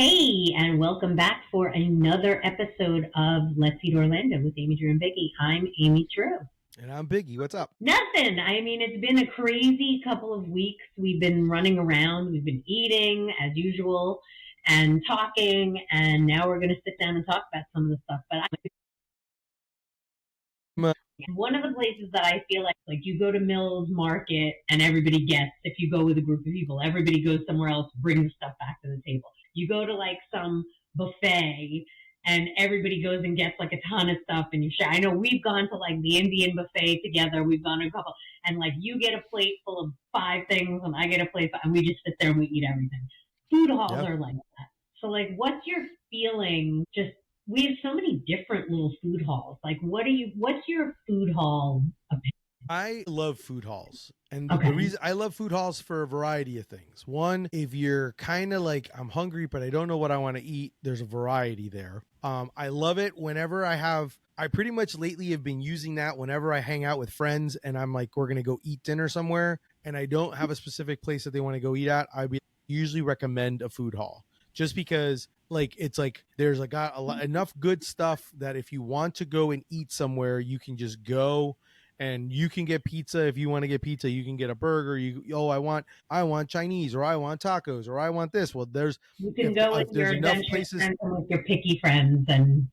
Hey, and welcome back for another episode of Let's Eat Orlando with Amy, Drew, and Biggie. I'm Amy Drew. And I'm Biggie. What's up? Nothing. I mean, it's been a crazy couple of weeks. We've been running around. We've been eating as usual and talking. And now we're going to sit down and talk about some of the stuff. But one of the places that I feel like you go to Mills Market and everybody gets, if you go with a group of people, everybody goes somewhere else, brings stuff back to the table. You go to like some buffet and everybody goes and gets like a ton of stuff and you share. I know we've gone to like the Indian buffet together. We've gone to a couple and like you get a plate full of 5 things and I get a plate and we just sit there and we eat everything. Food halls are like that. So like, what's your feeling? Just, we have so many different little food halls. Like, what's your food hall opinion? I love food halls. And the reason I love food halls for a variety of things. One, if you're kind of like, I'm hungry, but I don't know what I want to eat, there's a variety there. I love it whenever I pretty much lately have been using that whenever I hang out with friends and I'm like, we're going to go eat dinner somewhere and I don't have a specific place that they want to go eat at. Usually recommend a food hall just because like, it's like, there's enough good stuff that if you want to go and eat somewhere, you can just go. And you can get pizza if you want to get pizza. You can get a burger. I want Chinese, or I want tacos, or I want this. Well, you can go with your adventure friends and with your picky friends and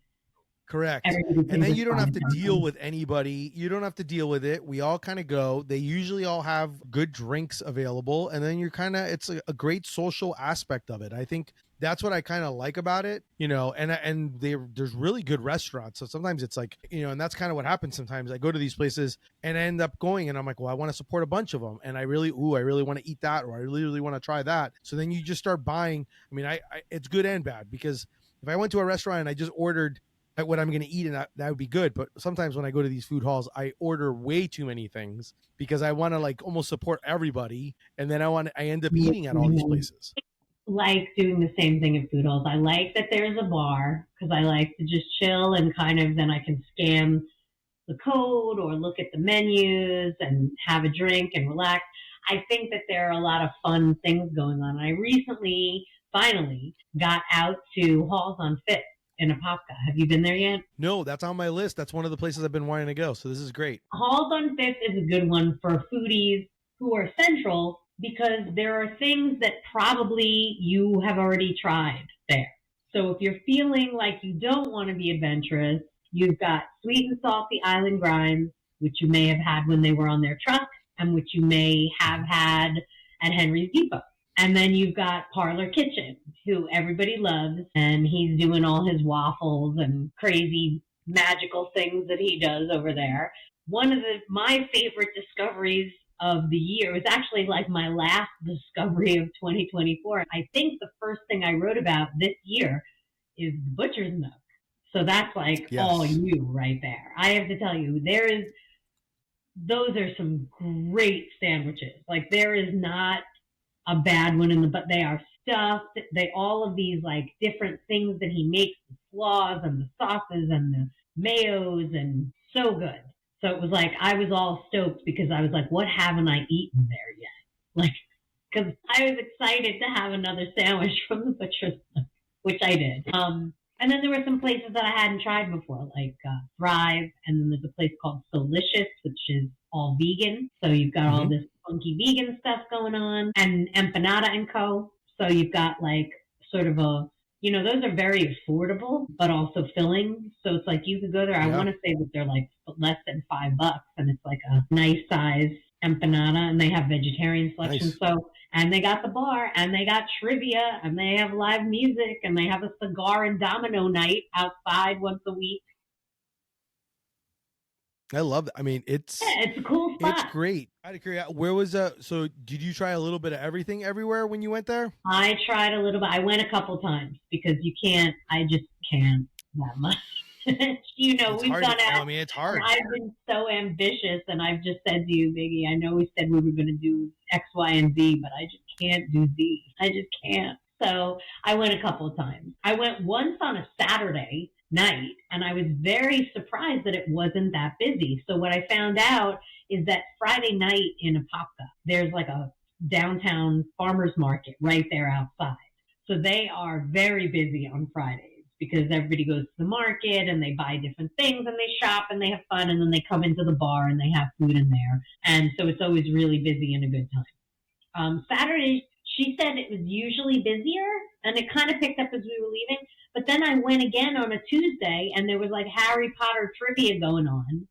correct. And then you don't have to deal with anybody. You don't have to deal with it. We all kind of go. They usually all have good drinks available, and then it's a great social aspect of it. I think that's what I kind of like about it, and there's really good restaurants. So sometimes it's like, and that's kind of what happens sometimes. I go to these places and I end up going and I'm like, well, I want to support a bunch of them. And I really want to eat that, or I really want to try that. So then you just start buying. I mean, it's good and bad, because if I went to a restaurant and I just ordered what I'm going to eat, and that would be good. But sometimes when I go to these food halls, I order way too many things because I want to like almost support everybody. And then I end up eating at all these places. Like doing the same thing at food halls. I like that there's a bar because I like to just chill and kind of then I can scan the code or look at the menus and have a drink and relax. I think that there are a lot of fun things going on. I recently finally got out to Halls on Fifth in Apopka. Have you been there yet? No, that's on my list. That's one of the places I've been wanting to go. So this is great. Halls on Fifth is a good one for foodies who are central, because there are things that probably you have already tried there. So if you're feeling like you don't want to be adventurous, you've got sweet and salty island grinds, which you may have had when they were on their truck and which you may have had at Henry's Depot. And then you've got Parlor Kitchen, who everybody loves, and he's doing all his waffles and crazy magical things that he does over there. One of my favorite discoveries of the year. It was actually like my last discovery of 2024. I think the first thing I wrote about this year is the Butcher's Nook. So that's like all you right there. I have to tell you, those are some great sandwiches. Like there is not a bad one but they are stuffed. All of these like different things that he makes, the slaws and the sauces and the mayos, and so good. So it was like, I was all stoked because I was like, what haven't I eaten there yet? Like, because I was excited to have another sandwich from the Butcher's Nook, which I did. And then there were some places that I hadn't tried before, like Thrive. And then there's a place called Soulicious, which is all vegan. So you've got all this funky vegan stuff going on. And Empanada Co. So you've got like sort of those are very affordable, but also filling. So it's like you could go there. I want to say that they're like less than $5, and it's like a nice size empanada, and they have vegetarian selection. Nice. So, and they got the bar, and they got trivia, and they have live music, and they have a cigar and domino night outside once a week. I love that. I mean, it's a cool spot. It's great. Out of curiosity, where was so did you try a little bit of everything everywhere when you went there? I tried a little bit. I went a couple times because I just can't that much. We've gone out. I mean, it's hard. I've been so ambitious, and I've just said to you, Biggie, I know we said we were going to do X, Y, and Z, but I just can't do Z. I just can't. So I went a couple of times. I went once on a Saturday night, and I was very surprised that it wasn't that busy. So what I found out is that Friday night in Apopka, there's like a downtown farmer's market right there outside. So they are very busy on Fridays because everybody goes to the market and they buy different things and they shop and they have fun and then they come into the bar and they have food in there. And so it's always really busy and a good time. Saturdays, she said it was usually busier and it kind of picked up as we were leaving. But then I went again on a Tuesday and there was like Harry Potter trivia going on.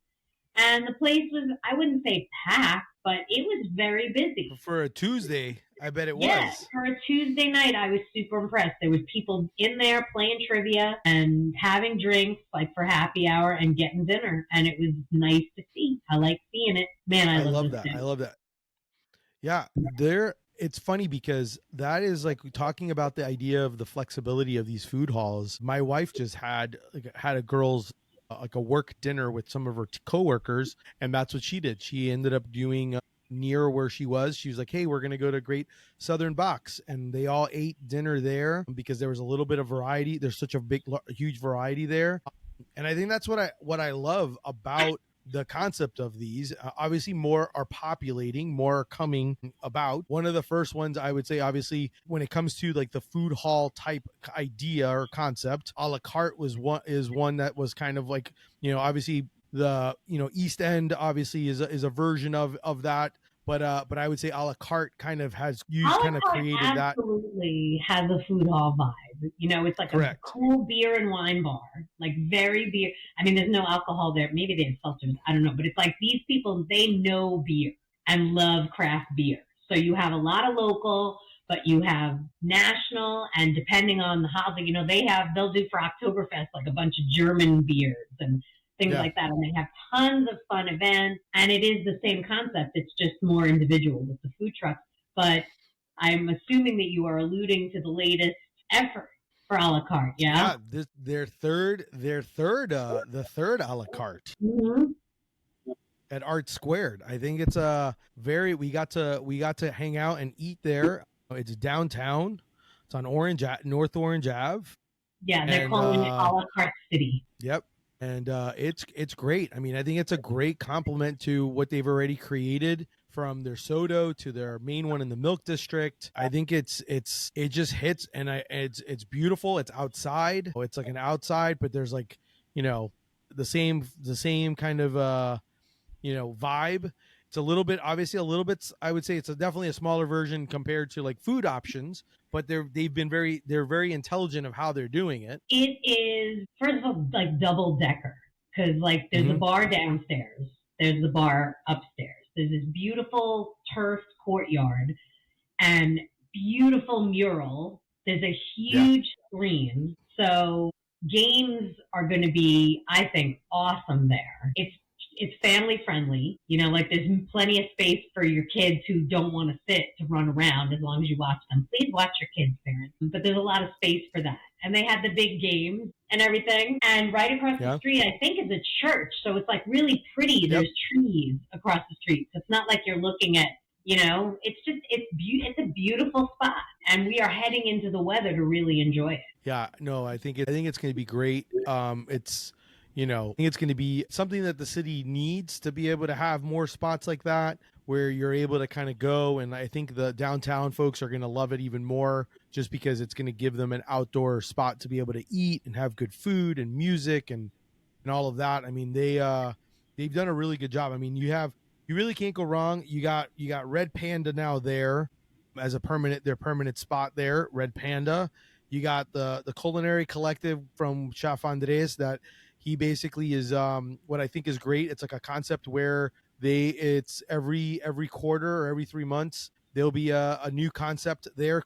And the place was, I wouldn't say packed, but it was very busy. For a Tuesday, I bet it was. Yes, for a Tuesday night, I was super impressed. There was people in there playing trivia and having drinks, like for happy hour, and getting dinner. And it was nice to see. I like seeing it. Man, I love that. I love that. Yeah, it's funny because that is like talking about the idea of the flexibility of these food halls. My wife just had a girl's like a work dinner with some of her coworkers, and that's what she did. She ended up doing near where she was like, hey, we're going to go to Great Southern Box, and they all ate dinner there because there was a little bit of variety. There's such a huge variety there, and I think that's what I love about the concept of these. Obviously more are populating, more are coming about. One of the first ones I would say, obviously, when it comes to like the food hall type idea or concept, a la carte is one that was kind of like, obviously the, East End obviously is a version of that. But I would say a la carte kind of has created that. Absolutely has a food hall vibe. It's like Correct. A cool beer and wine bar, like very beer. I mean, there's no alcohol there. Maybe they have seltzers. I don't know. But it's like these people, they know beer and love craft beer. So you have a lot of local, but you have national, and depending on the holiday, they'll do for Oktoberfest like a bunch of German beers and things like that. And they have tons of fun events. And it is the same concept. It's just more individual with the food trucks. But I'm assuming that you are alluding to the latest effort for a la carte. Yeah. Their third the third a la carte. Mm-hmm. At Art². I think it's we got to hang out and eat there. It's downtown. It's on North Orange Ave. Yeah, they're calling it a la carte city. Yep. And it's great. I mean, I think it's a great compliment to what they've already created, from their Soto to their main one in the Milk District. I think it just hits, and it's beautiful. It's outside. It's like an outside, but there's like, the same kind of vibe. It's a little bit, I would say it's definitely a smaller version compared to like food options, but they're very intelligent of how they're doing it. It is, first of all, like double decker, because like there's a bar downstairs, there's the bar upstairs. There's this beautiful turfed courtyard and beautiful mural. There's a huge screen. So games are going to be, I think, awesome there. It's family friendly, like there's plenty of space for your kids who don't want to sit to run around as long as you watch them. Please watch your kids, parents. But there's a lot of space for that. And they had the big games and everything. And right across the street, I think, is a church. So it's like really pretty. There's trees across the street. So it's not like you're looking at, it's a beautiful spot. And we are heading into the weather to really enjoy it. Yeah, no, I think it's going to be great. I think it's going to be something that the city needs to be able to have more spots like that where you're able to kind of go. And I think the downtown folks are going to love it even more, just because it's going to give them an outdoor spot to be able to eat and have good food and music and all of that. I mean, they've done a really good job. I mean, you really can't go wrong. You got Red Panda now there as their permanent spot there, Red Panda. You got the Culinary Collective from Chef Andres that he basically is what I think is great. It's like a concept where it's every quarter or every 3 months there'll be a new concept there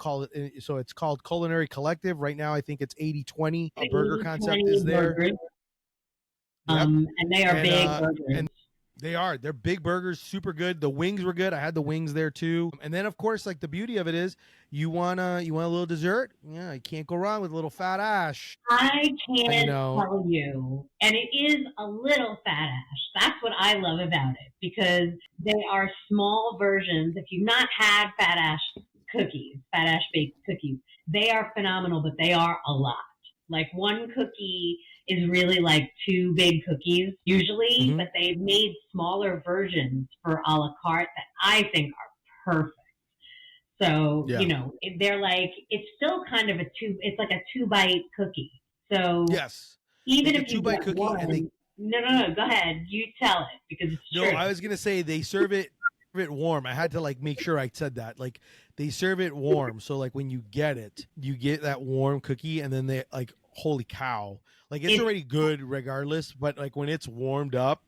so it's called Culinary Collective. Right now I think it's 80/20. A burger concept is there. And they are big burgers. And they're big burgers, super good. The wings were good. I had the wings there too. And then of course, like the beauty of it is you want a little dessert. Yeah, you can't go wrong with a little Phat Ashe. I can't tell you. And it is a little Phat Ashe. That's what I love about it, because they are small versions. If you've not had Phat Ashe Bakes cookies, they are phenomenal, but they are a lot. Like one cookie is really like 2 big cookies usually, but they've made smaller versions for a la carte that I think are perfect. So, Yeah. they're like, it's still kind of it's like a 2-bite cookie. So Yes. even It's if a you 2-bite get cookie, and one, no, go ahead. You tell it because it's no, true. I was gonna say they serve it warm. I had to like make sure I said that. Like they serve it warm, so like when you get it, you get that warm cookie, and then they like, holy cow, like it's already good regardless, but like when it's warmed up,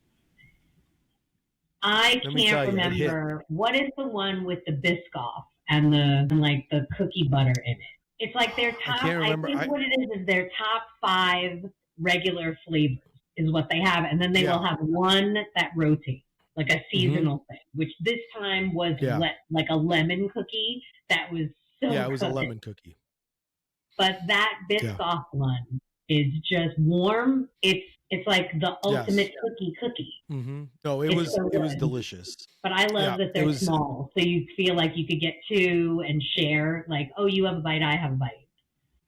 I let me can't tell you, it hit. remember what is the one with the Biscoff and like the cookie butter in it. It's like their I top. can't I remember. think what it is their top 5 regular flavors is what they have, and then they will have one that rotates, like a seasonal thing. Which this time was like a lemon cookie that was so it was good. a lemon cookie. But that Biscoff one is just warm. It's like the ultimate cookie. Mm-hmm. No, it was delicious. But I love that they're small, so you feel like you could get 2 and share. Like, oh, you have a bite, I have a bite.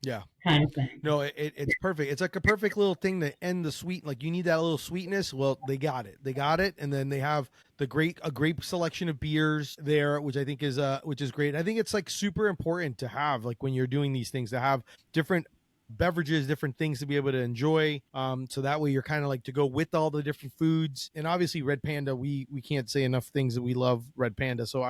Yeah, kind of thing. No, it's perfect. It's like a perfect little thing to end the sweet. Like you need that little sweetness. Well, they got it, and then they have a great selection of beers there, which I think is which is great. I think it's like super important to have, like when you're doing these things, to have different beverages, different things to be able to enjoy, so that way you're kind of like to go with all the different foods. And obviously Red Panda, we can't say enough things that we love Red Panda, so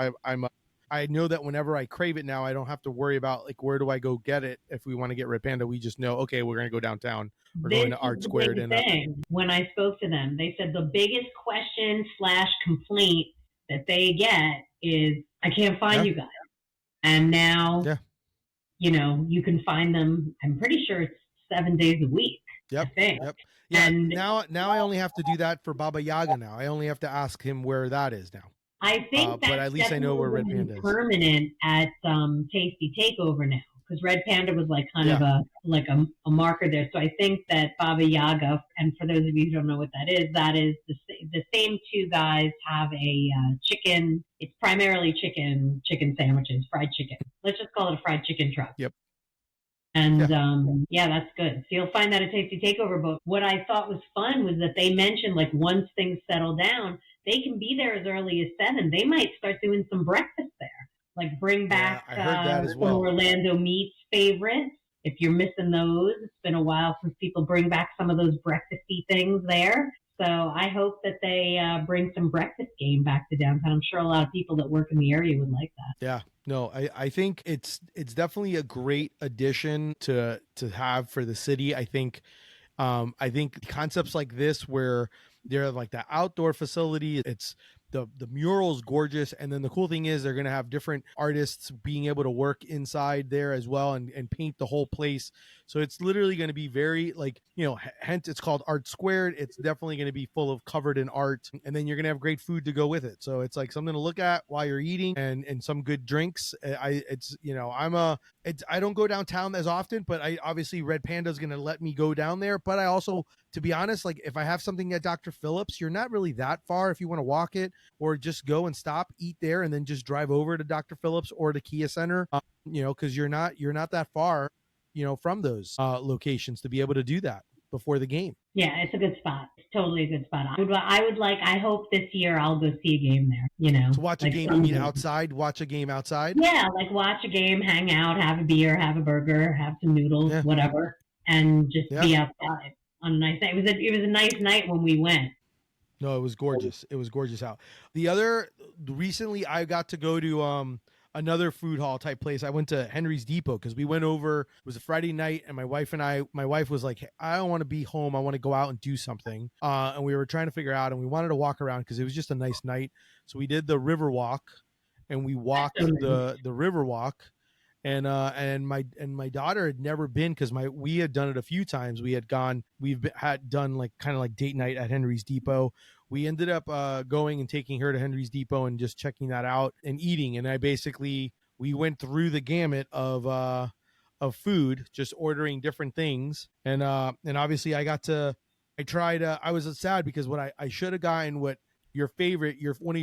I know that whenever I crave it now, I don't have to worry about like where do I go get it. If we want to get Red Panda, we just know, okay, we're going to go downtown. We're going to Art². And when I spoke to them, they said the biggest question / complaint that they get is, I can't find you guys. And now, you can find them. I'm pretty sure it's 7 days a week. Yep. I think. Yep. Yeah. And now I only have to do that for Baba Yaga now. I only have to ask him where that is now. I think but at least I know where Red Panda is. Permanent at Tasty Takeover now, because Red Panda was like kind of a marker there. So I think that Baba Yaga, and for those of you who don't know what that is the same 2 guys have a chicken. It's primarily chicken sandwiches, fried chicken. Let's just call it a fried chicken truck. Yep. And that's good. So you'll find that at Tasty Takeover. But what I thought was fun was that they mentioned, like, once things settle down, they can be there as early as 7. They might start doing some breakfast there. Like bring back I heard that as well. Orlando Meats favorites. If you're missing those, it's been a while since people bring back some of those breakfasty things there. So I hope that they bring some breakfast game back to downtown. I'm sure a lot of people that work in the area would like that. Yeah. No, I think it's definitely a great addition to have for the city. I think concepts like this where they're like the outdoor facility, it's the mural's gorgeous, and then the cool thing is they're going to have different artists being able to work inside there as well and paint the whole place. So it's literally going to be very like, hence it's called Art². It's definitely going to be full of covered in art, and then you're going to have great food to go with it. So it's like something to look at while you're eating, and some good drinks. I don't go downtown as often, but I obviously Red Panda is going to let me go down there. But I also, to be honest, like if I have something at Dr. Phillips, you're not really that far if you want to walk it, or just go and stop, eat there, and then just drive over to Dr. Phillips or to Kia Center, because you're not that far, from those locations to be able to do that before the game. Yeah, it's a good spot. It's totally a good spot. I hope this year I'll go see a game there, To watch a game, you mean outside? Watch a game outside? Yeah, like watch a game, hang out, have a beer, have a burger, have some noodles, whatever, and just be outside on a nice night. It was a nice night when we went. No, it was gorgeous. It was gorgeous out. Recently I got to go to another food hall type place. I went to Henry's Depot because we went over. It was a Friday night, and my wife was like, hey, I don't want to be home. I want to go out and do something. And we were trying to figure out, and we wanted to walk around because it was just a nice night. So we did the river walk, and we walked the river walk. And my daughter had never been, because we had done it a few times. We've done like kind of like date night at Henry's Depot. We ended up going and taking her to Henry's Depot and just checking that out and eating. And we went through the gamut of food, just ordering different things. And obviously I was sad because I should have gotten one of your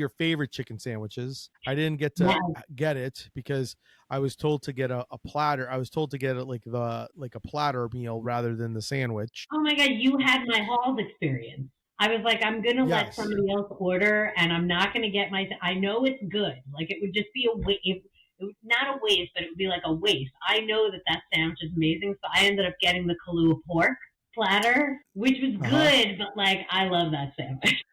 favorite chicken sandwiches. I didn't get to get it because I was told to get a platter. I was told to get it like a platter meal rather than the sandwich. Oh my God, you had my Halls experience. I was like, I'm going to let somebody else order, and I'm not going to get I know it's good. Like, it would just be not a waste, but it would be like a waste. I know that sandwich is amazing, so I ended up getting the Kahlua pork platter, which was good, but like I love that sandwich.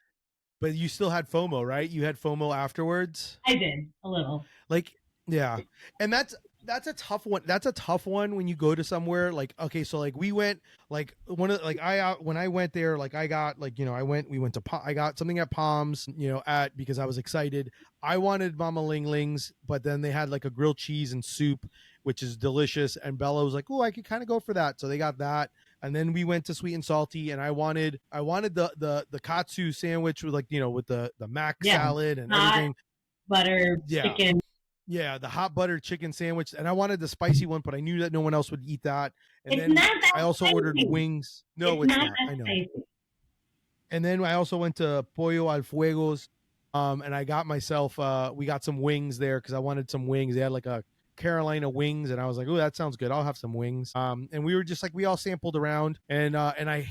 But you still had FOMO, right? You had FOMO afterwards? I did, a little. Like, yeah. And that's a tough one. That's a tough one when you go to somewhere like, okay, so like we went like one of like when I went there, like I got like, you know, we went to I got something at Palms, you know, because I was excited. I wanted Mama Ling Ling's, but then they had like a grilled cheese and soup, which is delicious. And Bella was like, oh, I could kind of go for that. So they got that. And then we went to Sweet and Salty, and I wanted the katsu sandwich with like, you know, with the mac salad and everything. Butter chicken. Yeah, the hot butter chicken sandwich, and I wanted the spicy one, but I knew that no one else would eat that. And it's then not that I also spicy. ordered wings. No, it's not. I know. Spicy. And then I also went to Pollo al Fuegos, and I got myself. We got some wings there because I wanted some wings. They had like a Carolina wings, and I was like, oh, that sounds good. I'll have some wings. And we were just like, we all sampled around, and I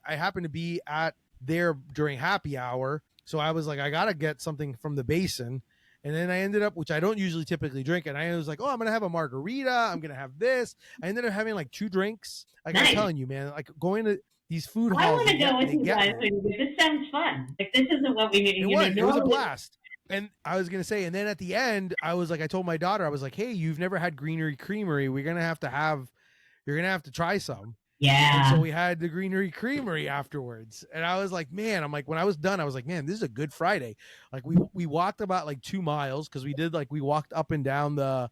happened to be at there during happy hour, so I was like, I gotta get something from the basin. And then I ended up, which I don't usually typically drink, and I was like, oh, I'm gonna have a margarita. I'm gonna have this. I ended up having like 2 drinks. Like I'm telling you, man, like going to these food halls. I want to go with you guys. This sounds fun. Like this isn't what we need. It was a blast. And I was going to say, and then at the end, I was like, I told my daughter, I was like, hey, you've never had Greenery Creamery. You're going to have to try some. Yeah. And so we had the Greenery Creamery afterwards. And I was like, man, I'm like, when I was done, I was like, man, this is a good Friday. Like we walked about like 2 miles because we walked up and down the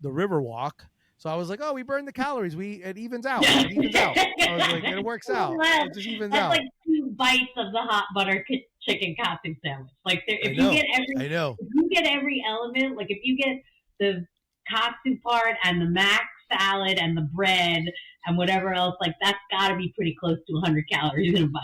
river walk. So I was like, oh, we burned the calories. It evens out. It evens out. I was like, it works out. It just evens out. That's like 2 bites of the hot butter chicken katsu sandwich. Like if you get every element, like if you get the katsu part and the mac salad and the bread and whatever else, like that's got to be pretty close to 100 calories in a bite.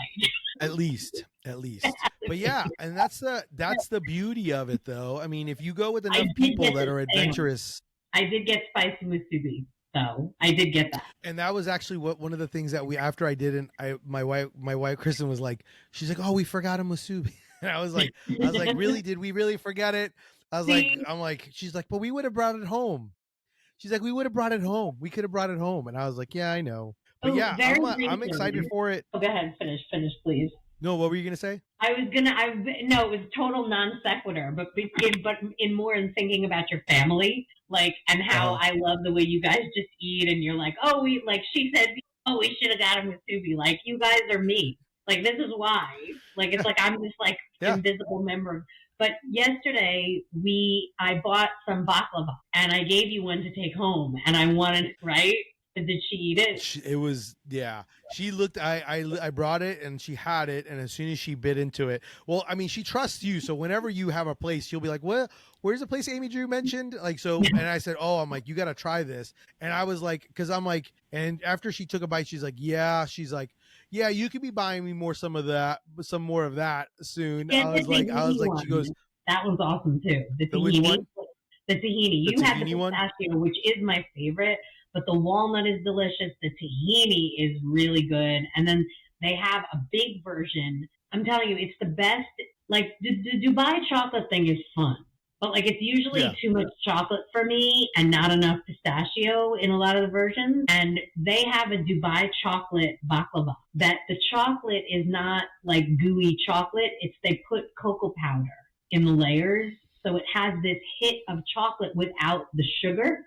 At least. But yeah, and that's the beauty of it, though. I mean, if you go with enough people that are adventurous. I did get spicy musubi, so I did get that. And that was actually one of the things that after I did, and my wife Kristen was like, she's like, oh, we forgot a musubi. And I was like, really? Did we really forget it? She's like, but we would have brought it home. She's like, we would have brought it home. We could have brought it home. And I was like, yeah, I know. But I'm excited for it. Oh, go ahead, finish, please. No, what were you gonna say? No, it was total non sequitur, but in thinking about your family, like, and how I love the way you guys just eat, and you're like, oh, she said, oh, we should have got a musubi. Like, you guys are me. Like, this is why. Like, it's like I'm just like invisible member. But yesterday I bought some baklava, and I gave you one to take home, and I wanted, right? Did she eat it? It was, yeah. She looked, I brought it and she had it. And as soon as she bit into it, well, I mean, she trusts you. So whenever you have a place, she'll be like, well, where's the place Amy Drew mentioned? Like, so, and I said, oh, I'm like, you got to try this. And I was like, cause I'm like, and after she took a bite, she's like, yeah, you could be buying me some more of that soon. Yeah, I was like, she goes, that was awesome too. The tahini. You had the pistachio, which is my favorite. But the walnut is delicious. The tahini is really good. And then they have a big version. I'm telling you, it's the best. Like, the Dubai chocolate thing is fun. But, like, it's usually too much chocolate for me and not enough pistachio in a lot of the versions. And they have a Dubai chocolate baklava. That the chocolate is not, like, gooey chocolate. It's they put cocoa powder in the layers. So it has this hit of chocolate without the sugar.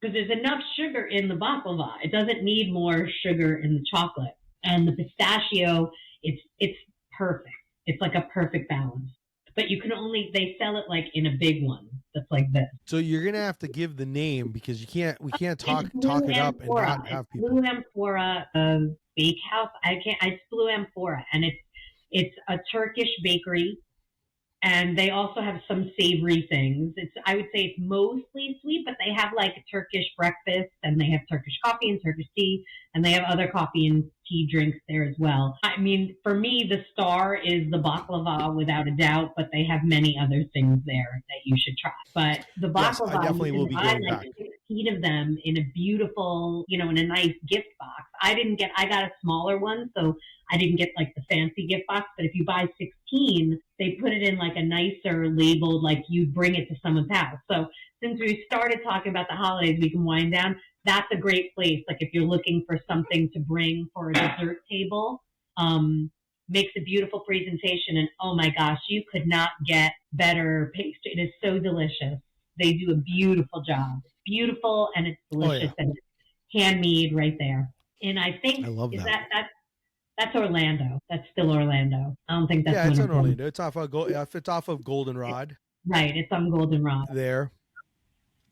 Because there's enough sugar in the baklava. It doesn't need more sugar in the chocolate. And the pistachio, it's perfect. It's like a perfect balance. But they sell it like in a big one that's like this. So you're going to have to give the name because we can't talk it up and not have people. Blue Amphora Bakehouse. It's Blue Amphora, and it's a Turkish bakery. And they also have some savory things. I would say it's mostly sweet, but they have like a Turkish breakfast, and they have Turkish coffee and Turkish tea, and they have other coffee and tea drinks there as well. I mean, for me, the star is the baklava without a doubt, but they have many other things there that you should try. But the baklava, I definitely will be going back. 16 of them in a beautiful, in a nice gift box. I got a smaller one, so I didn't get like the fancy gift box, but if you buy 16, they put it in like a nicer labeled, like you bring it to someone's house. So since we started talking about the holidays, we can wind down. That's a great place. Like if you're looking for something to bring for a dessert table, makes a beautiful presentation. And oh my gosh, you could not get better pastry. It is so delicious. They do a beautiful job. It's beautiful and it's delicious and it's handmade right there. And I think I love that. That's Orlando. That's still Orlando. I don't think that's it's in Orlando. It's off of Goldenrod. Right, it's on Goldenrod. There.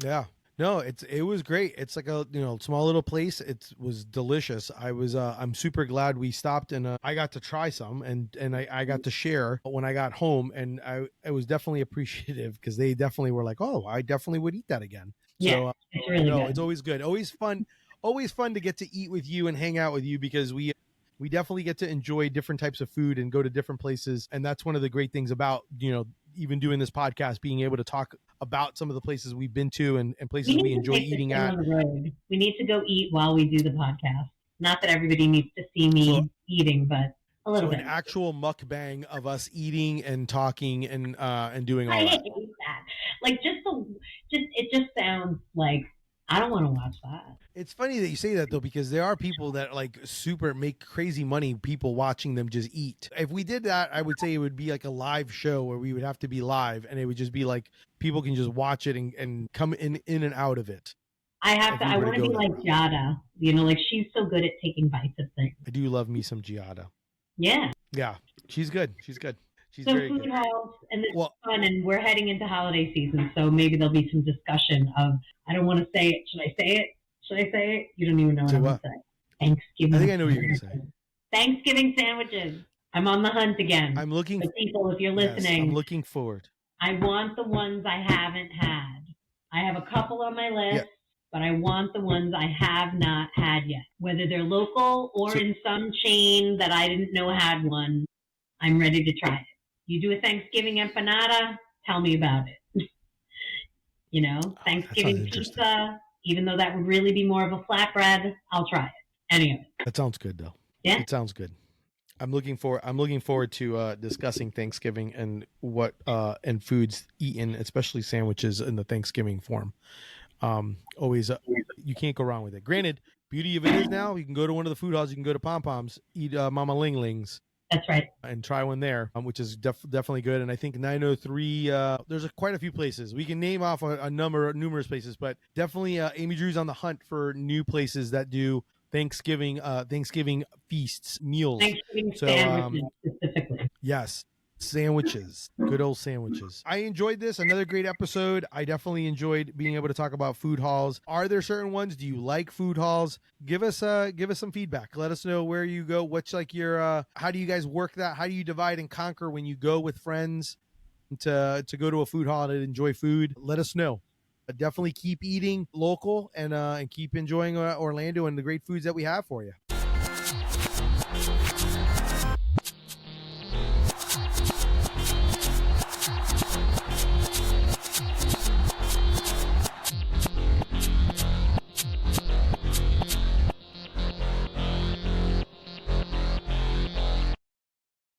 Yeah. No, it was great. It's like a small little place. It was delicious. I'm super glad we stopped and I got to try some and I got to share when I got home, and I was definitely appreciative because they definitely were like, oh, I definitely would eat that again. Yeah, so it's really good. It's always good, always fun to get to eat with you and hang out with you, because we definitely get to enjoy different types of food and go to different places, and that's one of the great things about even doing this podcast, being able to talk about some of the places we've been to and places we enjoy eating at. We need to go eat while we do the podcast. Not that everybody needs to see me eating, but a little bit. An actual mukbang of us eating and talking and doing all that. I hate that. Like it just sounds like I don't want to watch that. It's funny that you say that though, because there are people that like super make crazy money, people watching them just eat. If we did that, I would say it would be like a live show where we would have to be live, and it would just be like people can just watch it and come in and out of it. I want to be like Giada. Like she's so good at taking bites of things. I do love me some Giada. Yeah. Yeah. She's good. She's so very food good. Halls, and it's fun, and we're heading into holiday season, so maybe there'll be some discussion of, I don't want to say it. Should I say it? You don't even know what I'm going to say. Thanksgiving. I think I know what you're going to say. Thanksgiving sandwiches. I'm on the hunt again. I'm looking for people, if you're listening. Yes, I'm looking forward. I want the ones I haven't had. I have a couple on my list. Yeah. But I want the ones I have not had yet. Whether they're local or in some chain that I didn't know had one, I'm ready to try it. You do a Thanksgiving empanada, tell me about it. Thanksgiving pizza, even though that would really be more of a flatbread, I'll try it. Anyway. That sounds good, though. Yeah. It sounds good. I'm looking forward to discussing Thanksgiving and what and foods eaten, especially sandwiches in the Thanksgiving form. Always you can't go wrong with it. Granted, beauty of it is now you can go to one of the food halls, you can go to Pom Poms, eat Mama Ling Lings. That's right. And try one there, which is definitely good. And I think 903, there's quite a few places. We can name off numerous places, but definitely Amy Drew's on the hunt for new places that do Thanksgiving feasts, meals. Thanksgiving sandwiches specifically. Yes. Sandwiches, good old sandwiches. I enjoyed this. Another great episode. I definitely enjoyed being able to talk about food halls. Are there certain ones? Do you like food halls? Give us some feedback. Let us know where you go. What's like your how do you guys work that? How do you divide and conquer when you go with friends to go to a food hall and enjoy food? Let us know. Definitely keep eating local and keep enjoying Orlando and the great foods that we have for you.